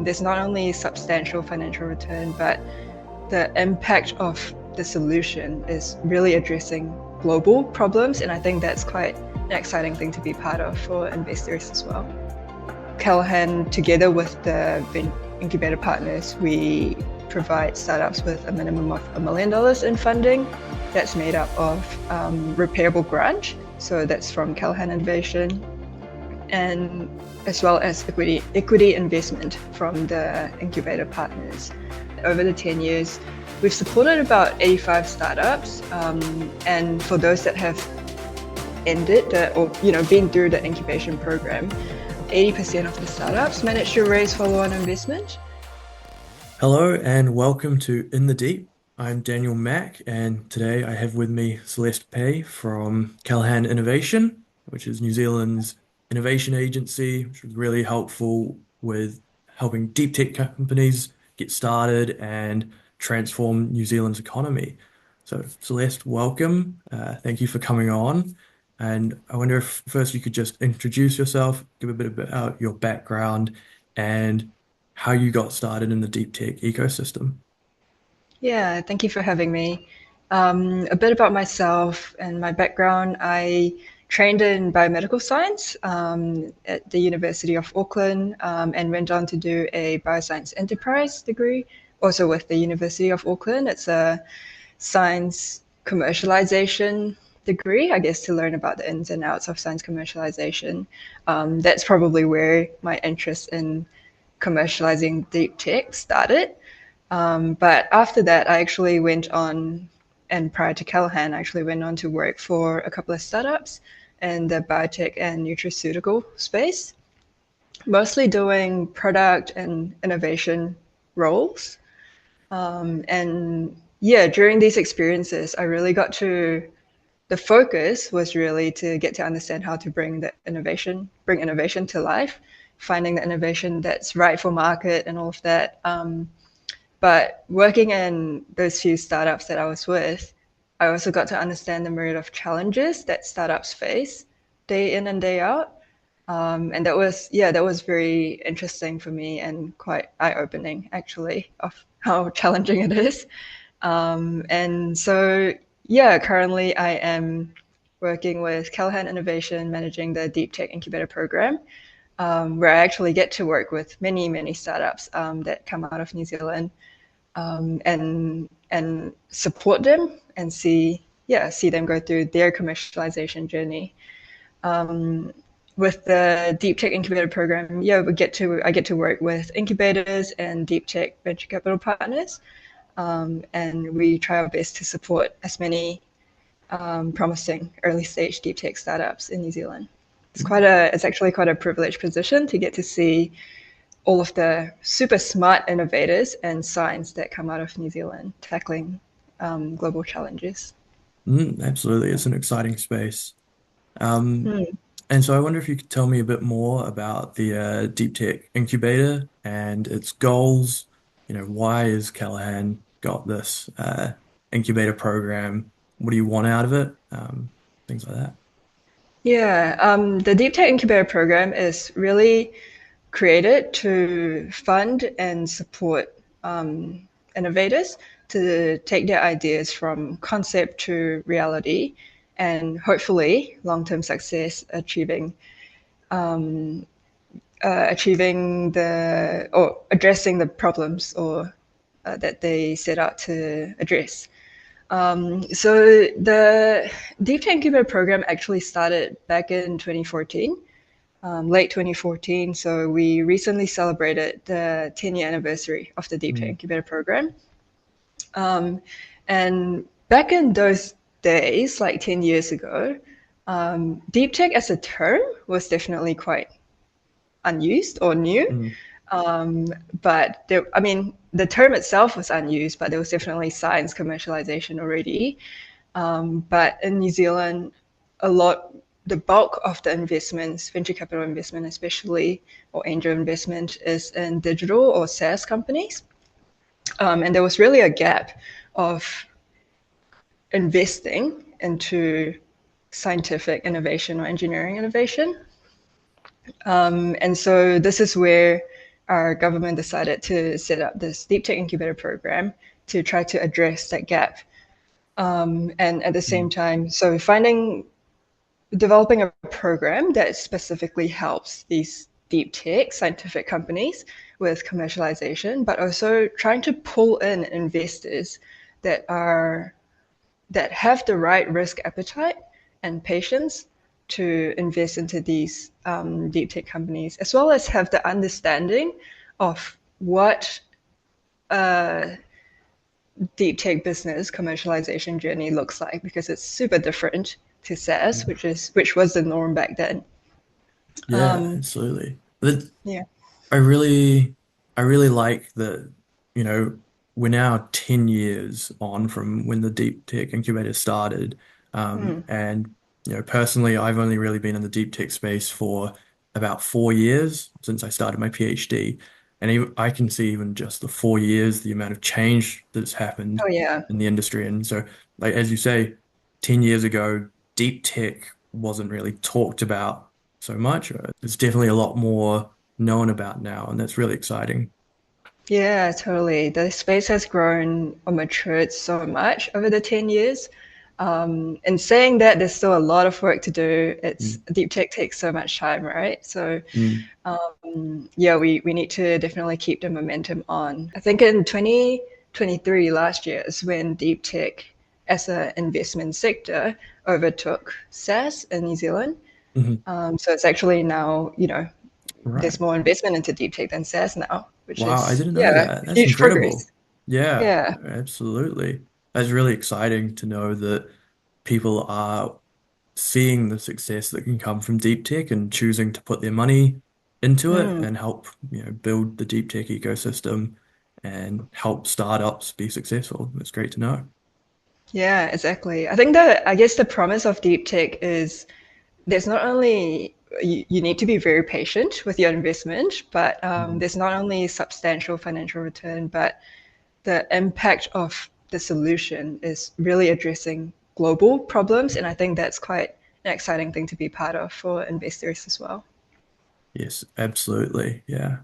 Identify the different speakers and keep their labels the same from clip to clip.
Speaker 1: there's not only substantial financial return, but the impact of the solution is really addressing global problems, and I think that's quite an exciting thing to be part of for investors as well. Callaghan, together with the incubator partners, we provide startups with a minimum of $1 million in funding. That's made up of repairable grant, so that's from Callaghan Innovation, and as well as equity investment from the incubator partners. Over the 10 years, we've supported about 85 startups, and for those that have ended or been through the incubation program, 80% of the startups managed to raise follow-on investment.
Speaker 2: Hello and welcome to In the Deep. I'm Daniel Mack, and today I have with me Celeste Peh from Callaghan Innovation, which is New Zealand's innovation agency, which is really helpful with helping deep tech companies get started and transform New Zealand's economy. So Celeste, welcome. Thank you for coming on. And I wonder if first you could just introduce yourself, give a bit about your background and how you got started in the deep tech ecosystem.
Speaker 1: Yeah, thank you for having me. A bit about myself and my background. I trained in biomedical science at the University of Auckland, and went on to do a bioscience enterprise degree, also with the University of Auckland. It's a science commercialization degree, I guess, to learn about the ins and outs of science commercialization. That's probably where my interest in commercializing deep tech started. But after that, I actually went on, and prior to Callaghan, I actually went on to work for a couple of startups in the biotech and nutraceutical space, mostly doing product and innovation roles. And yeah, during these experiences, the focus was really to get to understand how to bring innovation to life, finding the innovation that's right for market and all of that. But working in those few startups that I was with, I also got to understand the myriad of challenges that startups face day in and day out. And that was very interesting for me and quite eye-opening, actually, of how challenging it is. And so, yeah, currently I am working with Callaghan Innovation, managing the Deep Tech Incubator program, where I actually get to work with many, many startups that come out of New Zealand, and support them and see them go through their commercialization journey. With the Deep Tech Incubator program, I get to work with incubators and deep tech venture capital partners, and we try our best to support as many promising early stage deep tech startups in New Zealand. It's actually quite a privileged position to get to see all of the super smart innovators and science that come out of New Zealand tackling global challenges.
Speaker 2: Absolutely, it's an exciting space. Um,
Speaker 1: Mm.
Speaker 2: and so I wonder if you could tell me a bit more about the Deep Tech Incubator and its goals. Why has Callaghan got this incubator program? What do you want out of it? Things like that.
Speaker 1: Yeah, the Deep Tech Incubator program is really created to fund and support innovators to take their ideas from concept to reality, and hopefully long-term success, achieving or addressing the problems or that they set out to address. So the Deep Tech Incubator program actually started back in 2014, late 2014. So we recently celebrated the 10-year anniversary of the Deep Tech
Speaker 2: Mm,
Speaker 1: Incubator program. And back in those days, like 10 years ago, deep tech as a term was definitely quite unused or new.
Speaker 2: mm,
Speaker 1: But the term itself was unused, but there was definitely science commercialization already. But in New Zealand, the bulk of the investments, venture capital investment especially, or angel investment, is in digital or SaaS companies. And there was really a gap of investing into scientific innovation or engineering innovation. And so this is where our government decided to set up this Deep Tech Incubator program to try to address that gap. And at the same
Speaker 2: Mm.
Speaker 1: time, so developing a program that specifically helps these deep tech scientific companies with commercialization, but also trying to pull in investors that are that have the right risk appetite and patience to invest into these deep tech companies, as well as have the understanding of what a deep tech business commercialization journey looks like, because it's super different to SaaS, which was the norm back then.
Speaker 2: Yeah, absolutely.
Speaker 1: Yeah.
Speaker 2: I really, I really like that, you know, we're now 10 years on from when the Deep Tech Incubator started. And, personally, I've only really been in the deep tech space for about 4 years since I started my PhD. And even, I can see even just the 4 years, the amount of change that's happened
Speaker 1: Oh yeah.
Speaker 2: in the industry. And so, like, as you say, 10 years ago, deep tech wasn't really talked about so much. There's definitely a lot more known about now, and that's really exciting.
Speaker 1: Yeah, totally. The space has grown or matured so much over the 10 years. In saying that, there's still a lot of work to do. It's
Speaker 2: Mm,
Speaker 1: deep tech takes so much time, right? So
Speaker 2: mm,
Speaker 1: yeah, we need to definitely keep the momentum on. I think in 2023, last year, is when deep tech as an investment sector overtook SaaS in New Zealand.
Speaker 2: mhm.
Speaker 1: So it's actually now,
Speaker 2: Right.
Speaker 1: there's more investment into deep tech than SaaS now, which
Speaker 2: Wow, I
Speaker 1: is,
Speaker 2: didn't know
Speaker 1: yeah,
Speaker 2: that. That's
Speaker 1: huge progress.
Speaker 2: incredible. Yeah,
Speaker 1: Yeah.
Speaker 2: absolutely. That's really exciting to know that people are seeing the success that can come from deep tech and choosing to put their money into it
Speaker 1: Mm.
Speaker 2: and help, build the deep tech ecosystem and help startups be successful. That's great to know.
Speaker 1: Yeah, exactly. I think that I guess the promise of deep tech is there's not only you need to be very patient with your investment, but
Speaker 2: Mhm.
Speaker 1: there's not only substantial financial return, but the impact of the solution is really addressing global problems. And I think that's quite an exciting thing to be part of for investors as well.
Speaker 2: Yes, absolutely. Yeah.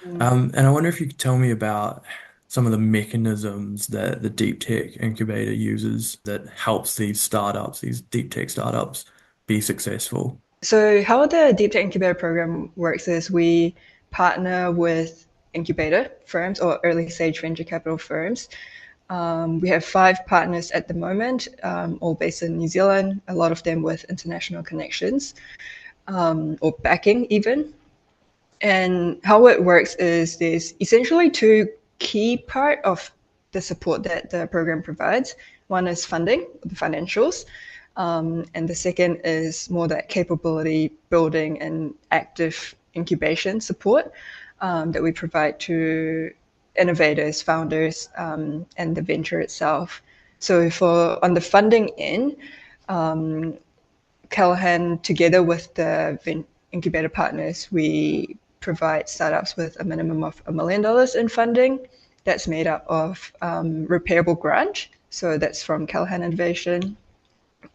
Speaker 2: And I wonder if you could tell me about some of the mechanisms that the Deep Tech Incubator uses that helps these startups, these deep tech startups, be successful.
Speaker 1: So, how the Deep Tech Incubator program works is we partner with incubator firms or early stage venture capital firms. We have 5 partners at the moment, all based in New Zealand, a lot of them with international connections or backing, even. And how it works is there's essentially two key part of the support that the program provides. One is funding, the financials, and the second is more that capability building and active incubation support that we provide to innovators, founders, and the venture itself. So for on the funding end, Callaghan, together with the incubator partners, we provide startups with a minimum of $1 million in funding. That's made up of repairable grant, so that's from Callaghan Innovation,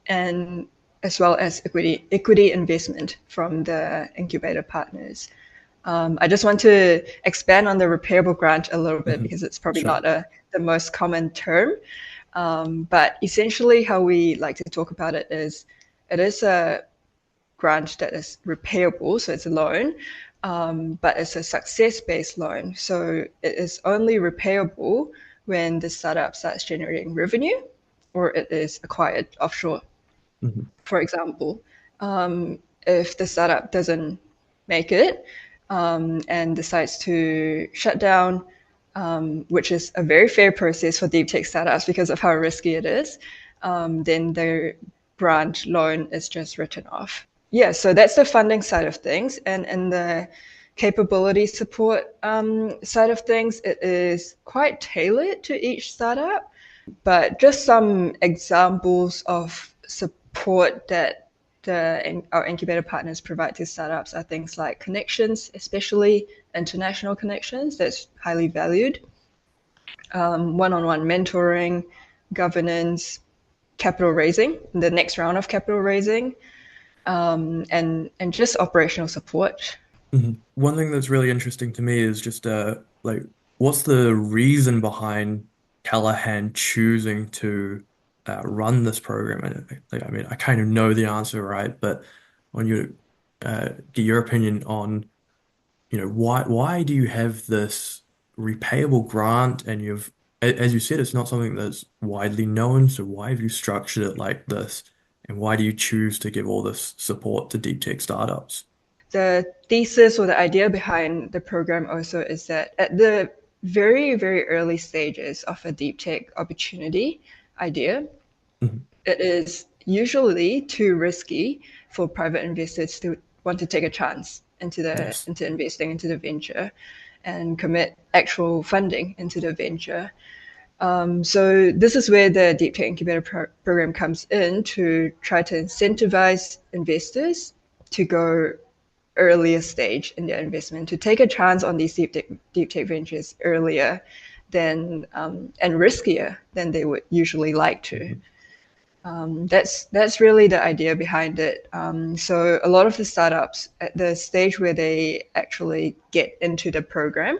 Speaker 1: and as well as equity investment from the incubator partners. I just want to expand on the repairable grant a little bit
Speaker 2: Mhm.
Speaker 1: because it's probably
Speaker 2: Sure.
Speaker 1: not the most common term. But essentially, how we like to talk about it is a grant that is repayable, so it's a loan, but it's a success-based loan. So it is only repayable when the startup starts generating revenue or it is acquired offshore.
Speaker 2: Mhm.
Speaker 1: For example, if the startup doesn't make it and decides to shut down, which is a very fair process for deep tech startups because of how risky it is, then their grant loan is just written off. Yeah, so that's the funding side of things. And the capability support side of things, it is quite tailored to each startup. But just some examples of support that our incubator partners provide to startups are things like connections, especially international connections. That's highly valued. One-on-one mentoring, governance, capital raising, the next round of capital raising, and just operational support.
Speaker 2: Mhm. One thing that's really interesting to me is just like what's the reason behind Callaghan choosing to run this program? And like, I mean, I kind of know the answer, right? But when you get your opinion on, why do you have this repayable grant and as you said, it's not something that's widely known. So why have you structured it like this? And why do you choose to give all this support to deep tech startups?
Speaker 1: The thesis or the idea behind the program also is that at the very, very early stages of a deep tech opportunity idea,
Speaker 2: Mhm.
Speaker 1: it is usually too risky for private investors to want to take a chance
Speaker 2: Yes.
Speaker 1: into investing into the venture and commit actual funding into the venture. So this is where the Deep Tech Incubator program comes in to try to incentivize investors to go earlier stage in their investment, to take a chance on these deep tech ventures earlier than and riskier than they would usually like to.
Speaker 2: Mhm.
Speaker 1: That's really the idea behind it. So a lot of the startups at the stage where they actually get into the program,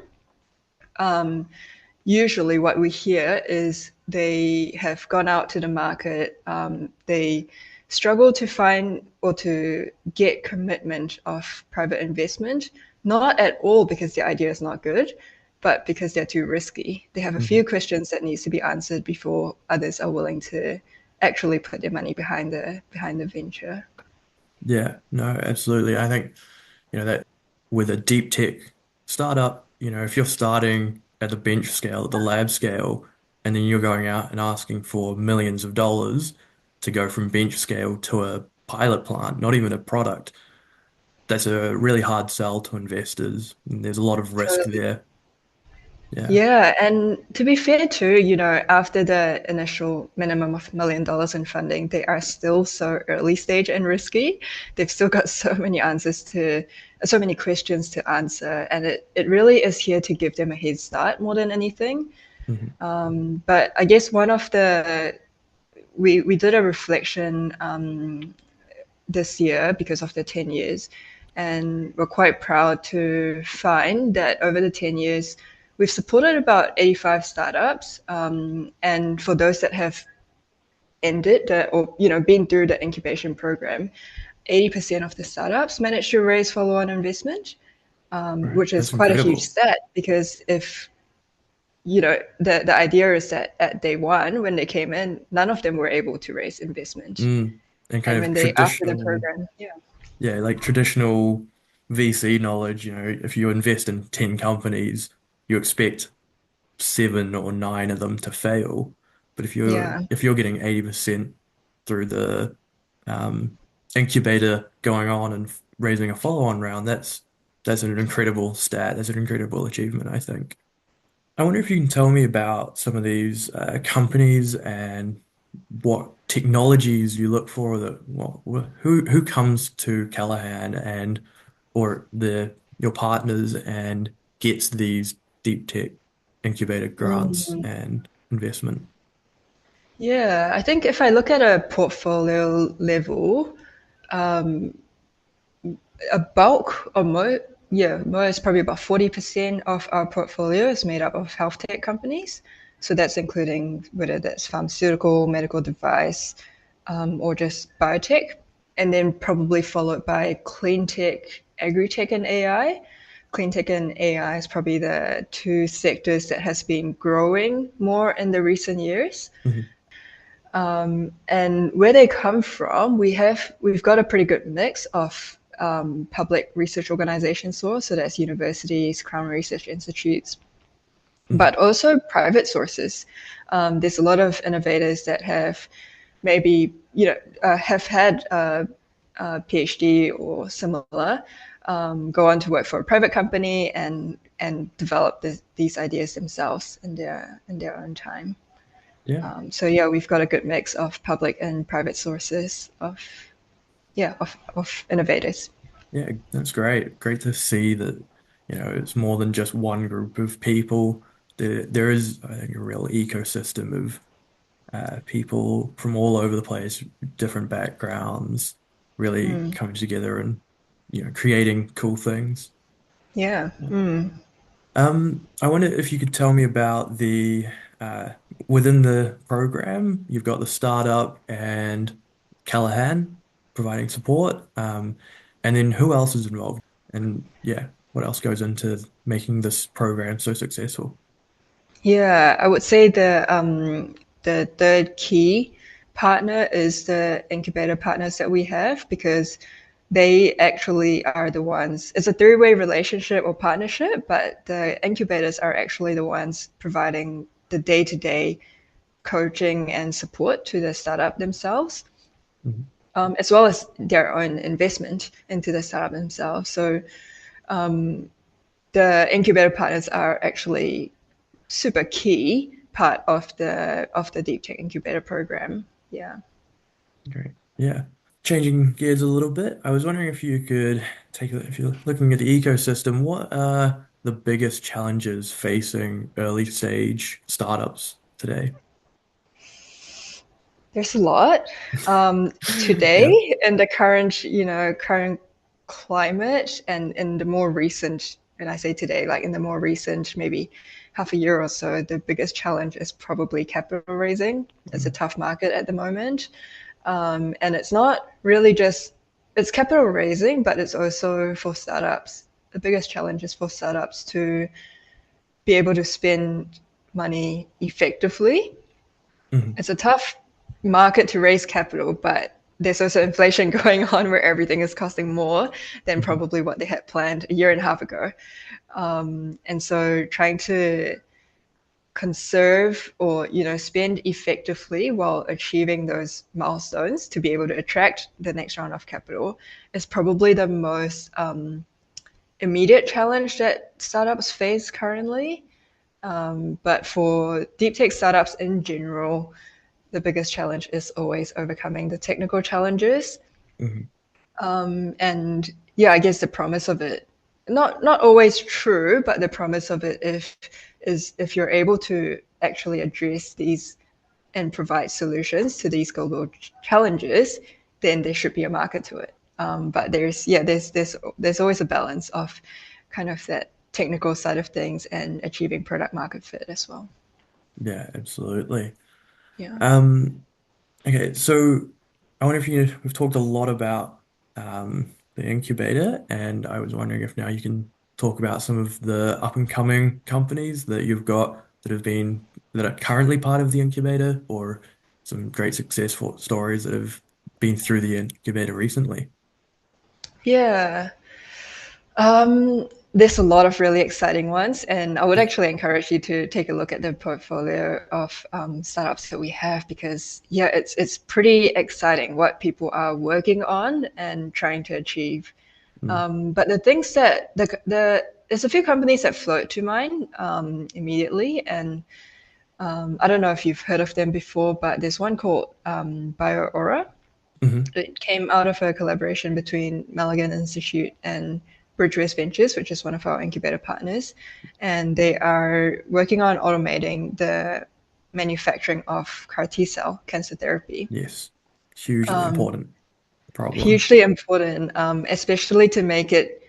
Speaker 1: usually what we hear is they have gone out to the market, they struggle to find or to get commitment of private investment, not at all because the idea is not good, but because they're too risky. They have a
Speaker 2: Mhm.
Speaker 1: few questions that needs to be answered before others are willing to actually put their money behind the venture.
Speaker 2: Yeah, no, absolutely. I think, that with a deep tech startup, if you're starting at the bench scale, at the lab scale, and then you're going out and asking for millions of dollars to go from bench scale to a pilot plant, not even a product, that's a really hard sell to investors. And there's a lot of risk
Speaker 1: Totally.
Speaker 2: there. Yeah.
Speaker 1: Yeah, and to be fair too, after the initial minimum of $1 million in funding, they are still so early stage and risky. They've still got so many questions to answer, and it really is here to give them a head start more than anything.
Speaker 2: Mhm.
Speaker 1: But I guess we did a reflection this year because of the 10 years. And we're quite proud to find that over the 10 years, we've supported about 85 startups. And for those that have ended or been through the incubation program, 80% of the startups managed to raise follow-on investment,
Speaker 2: Right.
Speaker 1: which is
Speaker 2: That's
Speaker 1: quite a huge
Speaker 2: incredible.
Speaker 1: stat because if the idea is that at day one when they came in, none of them were able to raise investment,
Speaker 2: Mm. And kind
Speaker 1: and
Speaker 2: of
Speaker 1: when they after the
Speaker 2: traditional.
Speaker 1: program, yeah.
Speaker 2: Yeah, like traditional VC knowledge, if you invest in 10 companies, you expect seven or nine of them to fail. But if you're
Speaker 1: Yeah,
Speaker 2: if you're getting 80% through the um, incubator going on and raising a follow-on round, that's an incredible stat. That's an incredible achievement, I think. I wonder if you can tell me about some of these companies and what technologies you look for that well, who comes to Callaghan and or your partners and gets these deep tech incubator grants and investment.
Speaker 1: yeah. I think if I look at a portfolio level, a bulk or most probably about 40% of our portfolio is made up of health tech companies. So that's including whether that's pharmaceutical, medical device, or just biotech, and then probably followed by clean tech, agri tech, and AI. Clean tech and AI is probably the two sectors that has been growing more in the recent years.
Speaker 2: Mhm.
Speaker 1: And where they come from, we've got a pretty good mix of public research organizations, so that's universities, Crown Research Institutes,
Speaker 2: Mhm.
Speaker 1: but also private sources. There's a lot of innovators that have maybe have had a PhD or similar, go on to work for a private company and develop these ideas themselves in their own time.
Speaker 2: Yeah.
Speaker 1: So yeah, we've got a good mix of public and private sources of innovators.
Speaker 2: Yeah, that's great. Great to see that, it's more than just one group of people. There is, I think, a real ecosystem of people from all over the place, different backgrounds, really coming together and creating cool things.
Speaker 1: Yeah.
Speaker 2: I wonder if you could tell me about the uh, within the program, you've got the startup and Callaghan providing support. And then who else is involved? And yeah, what else goes into making this program so successful?
Speaker 1: Yeah, I would say the third key partner is the incubator partners that we have because they actually are the ones. It's a three-way relationship or partnership, but the incubators are actually the ones providing the day-to-day coaching and support to the startup themselves,
Speaker 2: Mhm.
Speaker 1: as well as their own investment into the startup themselves. So the incubator partners are actually super key part of the Deep Tech Incubator program. Yeah.
Speaker 2: Great. Yeah. Changing gears a little bit, I was wondering if you could if you're looking at the ecosystem, what are the biggest challenges facing early stage startups today?
Speaker 1: There's a lot. Today,
Speaker 2: Yeah.
Speaker 1: in the current, current climate and in the more recent, and I say today, like in the more recent, maybe half a year or so, the biggest challenge is probably capital raising. It's a
Speaker 2: Mm,
Speaker 1: tough market at the moment. And it's not really just, it's capital raising, but it's also for startups. The biggest challenge is for startups to be able to spend money effectively.
Speaker 2: mhm,
Speaker 1: It's a tough market to raise capital, but there's also inflation going on where everything is costing more than
Speaker 2: mhm,
Speaker 1: probably what they had planned a year and a half ago. And so trying to conserve or spend effectively while achieving those milestones to be able to attract the next round of capital is probably the most immediate challenge that startups face currently. But for deep tech startups in general, the biggest challenge is always overcoming the technical challenges.
Speaker 2: mhm.
Speaker 1: And yeah, I guess the promise of it, not always true, but the promise of it if you're able to actually address these and provide solutions to these global challenges, then there should be a market to it. But there's always a balance of kind of that technical side of things and achieving product market fit as well.
Speaker 2: Yeah, absolutely.
Speaker 1: Yeah.
Speaker 2: Um, okay, so I wonder if we've talked a lot about the incubator, and I was wondering if now you can talk about some of the up and coming companies that you've got that are currently part of the incubator, or some great successful stories that have been through the incubator recently.
Speaker 1: Yeah. There's a lot of really exciting ones, and I would actually encourage you to take a look at the portfolio of startups that we have because yeah, it's pretty exciting what people are working on and trying to achieve.
Speaker 2: Mm,
Speaker 1: But the things that there's a few companies that float to mind immediately, and I don't know if you've heard of them before, but there's one called BioAura.
Speaker 2: hmm
Speaker 1: It came out of a collaboration between Callaghan Institute and Bridgewest Ventures, which is one of our incubator partners, and they are working on automating the manufacturing of CAR T cell cancer therapy.
Speaker 2: Yes, hugely important problem.
Speaker 1: Hugely important, especially to make it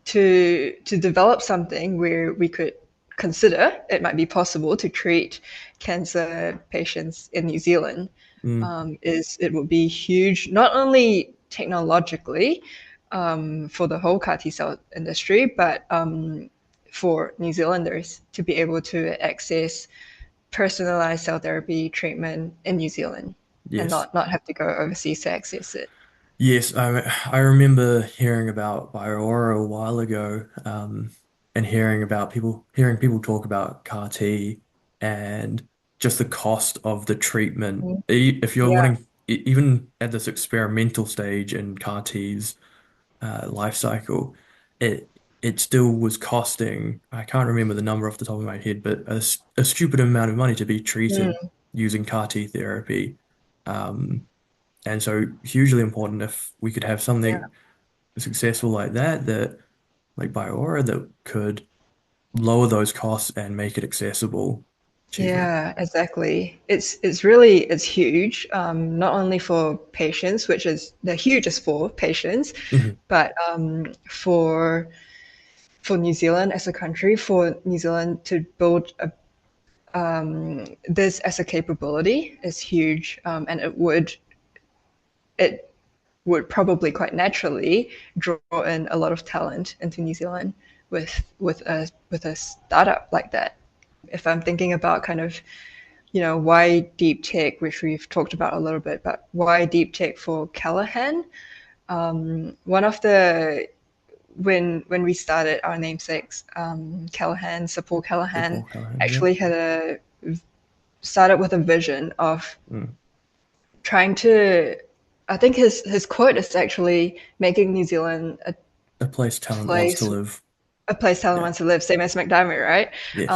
Speaker 1: to develop something where we could consider it might be possible to treat cancer patients in New Zealand.
Speaker 2: Mm,
Speaker 1: Is it would be huge, not only technologically for the whole CAR T cell industry, but for New Zealanders to be able to access personalized cell therapy treatment in New Zealand and
Speaker 2: yes.
Speaker 1: not have to go overseas to access it.
Speaker 2: Yes, I remember hearing about Aotearoa a while ago, and hearing people talk about CAR T and just the cost of the treatment.
Speaker 1: Mm.
Speaker 2: If you're
Speaker 1: Yeah.
Speaker 2: wanting, even at this experimental stage in CAR T's life cycle, it still was costing, I can't remember the number off the top of my head, but a stupid amount of money to be treated
Speaker 1: Mm.
Speaker 2: using CAR T therapy. Um, and so hugely important if we could have
Speaker 1: Yeah.
Speaker 2: something successful like that like Biora that could lower those costs and make it accessible cheaper.
Speaker 1: Yeah, exactly. It's huge. Not only for patients, which is the hugest for patients,
Speaker 2: Mhm.
Speaker 1: but for for New Zealand as a country, for New Zealand to build this as a capability is huge, and it would probably quite naturally draw in a lot of talent into New Zealand with a startup like that. If I'm thinking about kind of why deep tech, which we've talked about a little bit, but why deep tech for Callaghan? One of the when we started our namesakes, Callaghan, Sir Paul
Speaker 2: The
Speaker 1: Callaghan,
Speaker 2: Paul Callaghan, yeah.
Speaker 1: actually started with a vision of
Speaker 2: Mm.
Speaker 1: trying to. I think his quote is actually making New Zealand
Speaker 2: A place talent wants to
Speaker 1: place
Speaker 2: live.
Speaker 1: a place talent
Speaker 2: Yeah.
Speaker 1: wants to live, same as McDermott, right?
Speaker 2: Yes.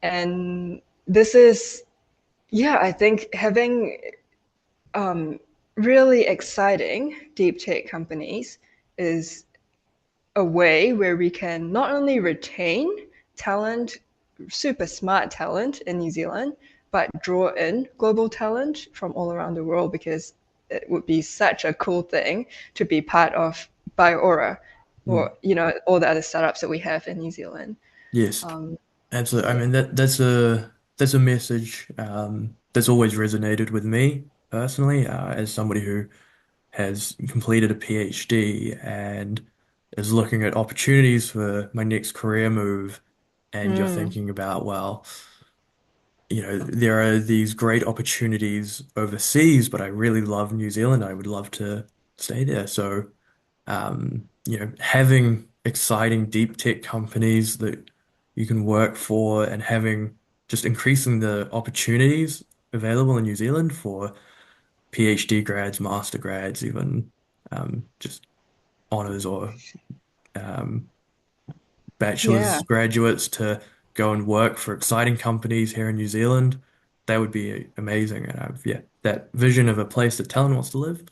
Speaker 1: And this is, yeah, I think having um, really exciting deep tech companies is a way where we can not only retain talent, super smart talent in New Zealand, but draw in global talent from all around the world, because it would be such a cool thing to be part of Bioaura,
Speaker 2: Mm.
Speaker 1: or all the other startups that we have in New Zealand.
Speaker 2: Yes. Absolutely. I
Speaker 1: Yeah.
Speaker 2: mean that's a message that's always resonated with me personally, as somebody who has completed a PhD and is looking at opportunities for my next career move, and you're
Speaker 1: Mm.
Speaker 2: thinking about, well, there are these great opportunities overseas, but I really love New Zealand. I would love to stay there. So, having exciting deep tech companies that you can work for and having just increasing the opportunities available in New Zealand for PhD grads, master grads, even just honors or um, bachelor's
Speaker 1: Yeah.
Speaker 2: graduates to go and work for exciting companies here in New Zealand. That would be amazing. And yeah, that vision of a place that talent wants to live,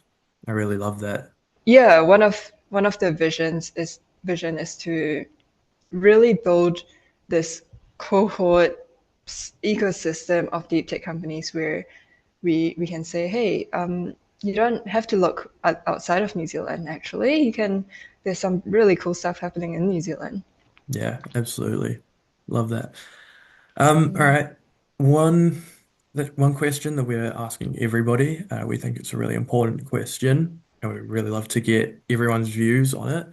Speaker 2: I really love that.
Speaker 1: Yeah, one of the vision is to really build this cohort ecosystem of deep tech companies where we can say, hey, you don't have to look outside of New Zealand. Actually, there's some really cool stuff happening in New Zealand.
Speaker 2: Yeah, absolutely. Love that. All
Speaker 1: Mm.
Speaker 2: right. One one question that we're asking everybody, we think it's a really important question, and we really love to get everyone's views on it.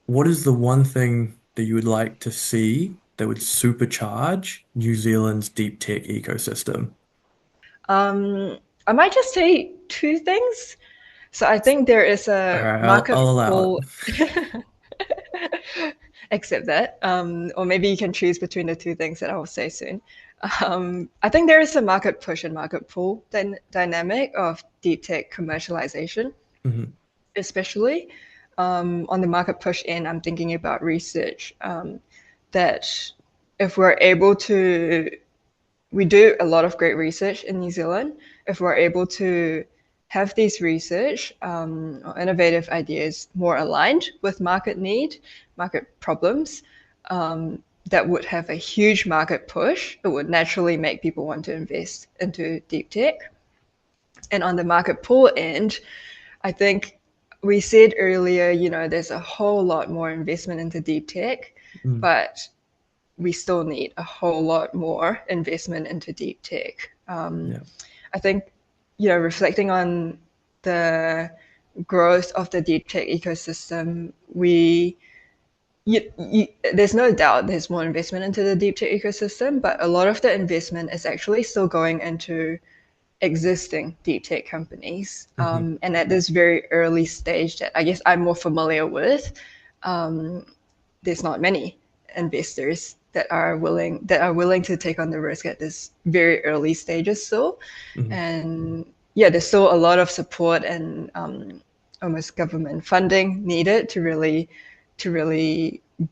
Speaker 2: What is the one thing that you would like to see that would supercharge New Zealand's deep tech ecosystem?
Speaker 1: I might just say two things. So I think there is
Speaker 2: All
Speaker 1: a
Speaker 2: right,
Speaker 1: market
Speaker 2: I'll allow
Speaker 1: pull.
Speaker 2: it.
Speaker 1: Accept that. Or maybe you can choose between the two things that I will say soon. I think there is a market push and market pull dynamic of deep tech commercialization,
Speaker 2: Mhm,
Speaker 1: especially on the market push end. I'm thinking about research, that if we're able to, we do a lot of great research in New Zealand. If we're able to have these research or innovative ideas more aligned with market need, market problems, that would have a huge market push. It would naturally make people want to invest into deep tech. And on the market pull end, I think we said earlier, there's a whole lot more investment into deep tech,
Speaker 2: mm,
Speaker 1: but we still need a whole lot more investment into deep tech.
Speaker 2: yeah.
Speaker 1: I think, reflecting on the growth of the deep tech ecosystem, there's no doubt there's more investment into the deep tech ecosystem, but a lot of the investment is actually still going into existing deep tech companies.
Speaker 2: Hmm.
Speaker 1: And at this very early stage that I guess I'm more familiar with, um, there's not many investors that are willing to take on the risk at this very early stages still.
Speaker 2: Hmm.
Speaker 1: And yeah, there's still a lot of support and almost government funding needed to really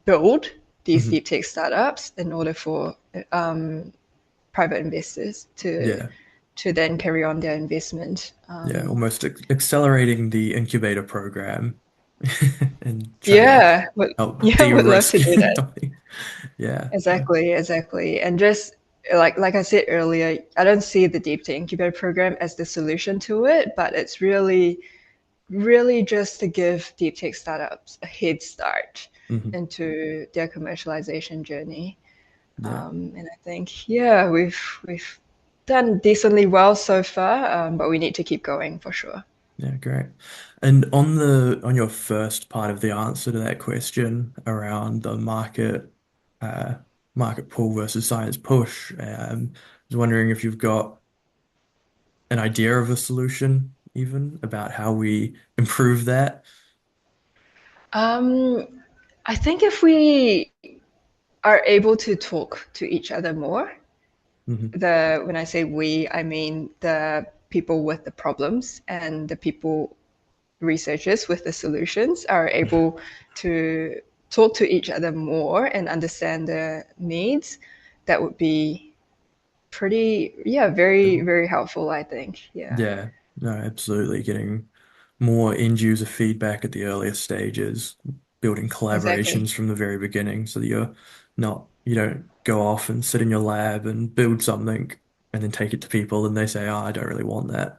Speaker 1: build these
Speaker 2: Hmm.
Speaker 1: deep tech startups in order for um, private investors to
Speaker 2: Yeah,
Speaker 1: to then carry on their investment.
Speaker 2: yeah, almost accelerating the incubator program and trying to
Speaker 1: Yeah, but
Speaker 2: help
Speaker 1: yeah, would love to
Speaker 2: de-risk
Speaker 1: do that.
Speaker 2: company. Yeah,
Speaker 1: Exactly, exactly. And just like I said earlier, I don't see the Deep Tech Incubator program as the solution to it, but it's really, really just to give deep tech startups a head start.
Speaker 2: Hmm.
Speaker 1: into their commercialization journey.
Speaker 2: Yeah.
Speaker 1: And I think, yeah, we've done decently well so far, but we need to keep going for sure.
Speaker 2: Yeah, great. And on your first part of the answer to that question around the uh, market pull versus science push, I was wondering if you've got an idea of a solution, even about how we improve that.
Speaker 1: Um, I think if we are able to talk to each other more,
Speaker 2: Hmm.
Speaker 1: the when I say we, I mean the people with the problems and the people researchers with the solutions are able to talk to each other more and understand their needs, that would be pretty, yeah, very, very helpful, I think. Yeah,
Speaker 2: Yeah, no, absolutely. Getting more end user feedback at the earlier stages, building
Speaker 1: exactly.
Speaker 2: collaborations from the very beginning so that you don't go off and sit in your lab and build something and then take it to people and they say, oh, I don't really want that.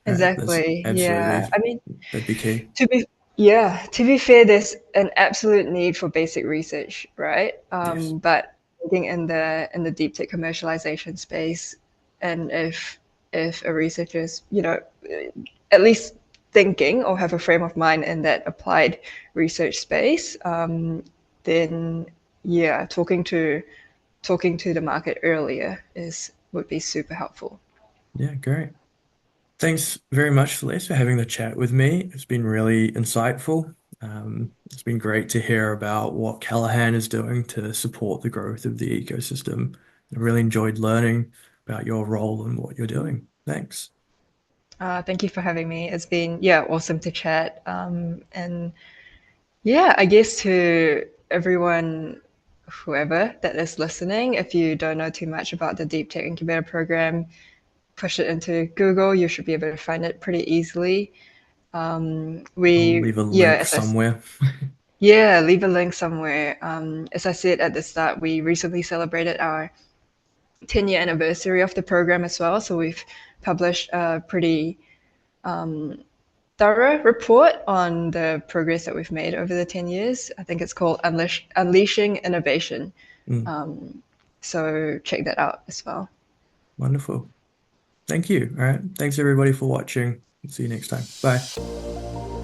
Speaker 2: That's
Speaker 1: Exactly. Yeah.
Speaker 2: absolutely,
Speaker 1: I mean,
Speaker 2: that'd be key.
Speaker 1: to be yeah, to be fair, there's an absolute need for basic research, right?
Speaker 2: Yes.
Speaker 1: But working in the deep tech commercialization space, and if a researcher's, at least thinking or have a frame of mind in that applied research space, then yeah, talking to the market earlier is would be super helpful.
Speaker 2: Yeah, great. Thanks very much, Celeste, for having the chat with me. It's been really insightful. It's been great to hear about what Callaghan is doing to support the growth of the ecosystem. I really enjoyed learning about your role and what you're doing. Thanks.
Speaker 1: Thank you for having me. It's been, yeah, awesome to chat. And yeah, I guess to everyone, whoever that is listening, if you don't know too much about the Deep Tech Incubator program, push it into Google. You should be able to find it pretty easily.
Speaker 2: I'll leave a
Speaker 1: Yeah,
Speaker 2: link somewhere.
Speaker 1: yeah, leave a link somewhere. As I said at the start, we recently celebrated our 10-year anniversary of the program as well. So we've published a pretty thorough report on the progress that we've made over the 10 years. I think it's called Unleashing Innovation.
Speaker 2: Mm,
Speaker 1: So check that out as well.
Speaker 2: wonderful. Thank you. All right. Thanks everybody for watching. See you next time. Bye.